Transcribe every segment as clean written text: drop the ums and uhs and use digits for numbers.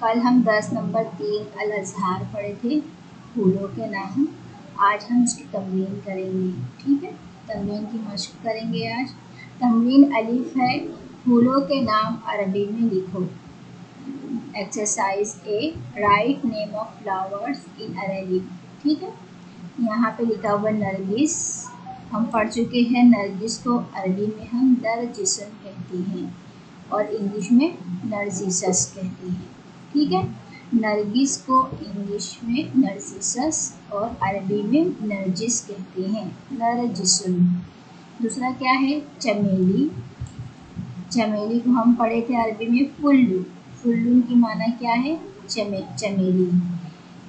कल हम 10 नंबर 3 अल अज़हार पढ़े थे, फूलों के नाम। आज हम उसकी तमरीन करेंगे, ठीक है। तमरीन की मशक करेंगे आज। तमरीन अलिफ है, फूलों के नाम अरबी में लिखो। Exercise A, write name of flowers in Arabic, ठीक है। यहाँ पे लिखा हुआ नरगिस, हम पढ़ चुके हैं। नरगिस को अरबी में हम नरजिसन कहते हैं और इंग्लिश में नरजिसस कहते हैं, ठीक है। नरगिस को इंग्लिश में नरजिसस और अरबी में नरजिस कहते हैं, नरजिसन। दूसरा क्या है, चमेली। चमेली को हम पढ़े थे अरबी में फुल्लू। फुल्लू की माना क्या है, चमेली।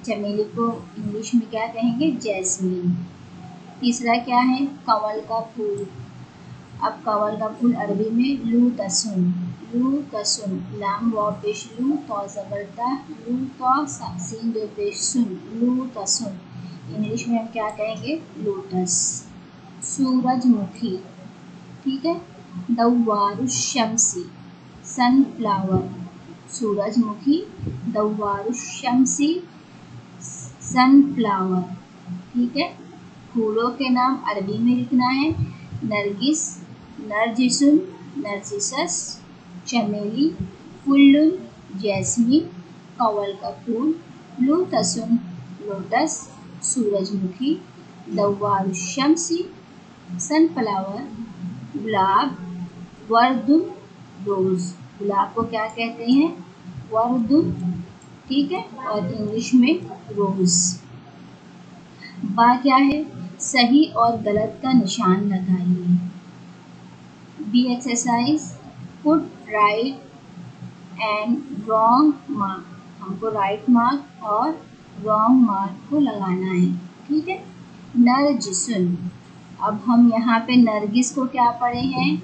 चमेली को इंग्लिश में क्या कहेंगे, जैस्मीन। तीसरा क्या है, कंवल का फूल। अब कंवल का फूल अरबी में लूतसुन। लूतसुन, लाम वाव पेश लू, तो ज़बरता लू, तो सीन दो पेश सुन, लूतसुन। इंग्लिश में हम क्या कहेंगे, लोटस। सूरजमुखी, ठीक है। दव्वारुश्शम्सी, सनफ्लावर। सूरजमुखी, दव्वारुश्शम्सी, सनफ्लावर, ठीक है। फूलों के नाम अरबी में लिखना है, नरगिस, नरजिसुन, नरजिसस, चमेली, फुल्लुन, जैस्मीन, कंवल का फूल, लूतसुन, लोटस, सूरजमुखी, दव्वारुश्शम्सी, सनफ्लावर, गुलाब, वर्दुन, रोज़। गुलाब को क्या कहते हैं, वर्दुन, ठीक है, और इंग्लिश में रोज़। बा क्या है, सही और गलत का निशान लगाइए। B exercise, put right and wrong mark. हमको राइट मार्क और रॉन्ग मार्क को लगाना है, ठीक है। नरजिसुन, अब हम यहाँ पे नरगिस को क्या पढ़े हैं,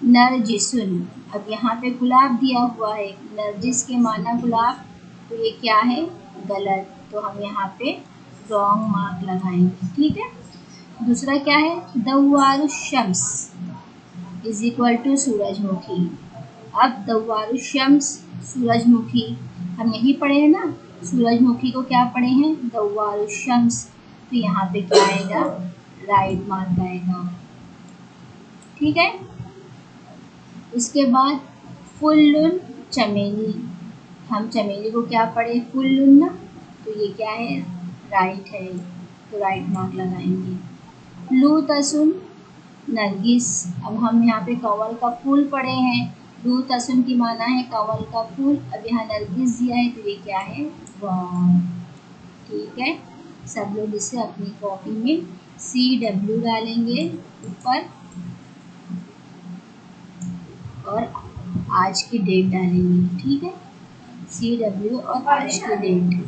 नरजिसुन। अब यहाँ पे गुलाब दिया हुआ है, नरजिस के माना गुलाब, तो ये क्या है, गलत, तो हम यहाँ पे रॉन्ग मार्क लगाएंगे, ठीक है। दूसरा क्या है, दव्वारुश्शम्स इज इक्वल टू सूरजमुखी। अब दव्वारुश्शम्स, सूरजमुखी, हम यही पढ़े हैं ना, सूरजमुखी को क्या पढ़े हैं, दव्वारुश्शम्स, तो यहाँ पे क्या आएगा, राइट मार्क आएगा, ठीक है। उसके बाद फुल्लुन, चमेली। हम चमेली को क्या पढ़े, फुल्लुन ना, तो ये क्या है, राइट है, तो राइट मार्क लगाएंगे। लूतसुन, नरगिस। अब हम यहाँ पे कंवल का फूल पढ़े हैं, लूतसुन की माना है कंवल का फूल। अब यहाँ नरगिस दिया है, तो ये क्या है, रॉन्ग, ठीक है। सब लोग इसे अपनी कॉपी में CW डालेंगे ऊपर और आज की डेट डालेंगे, ठीक है। CW और आज की डेट।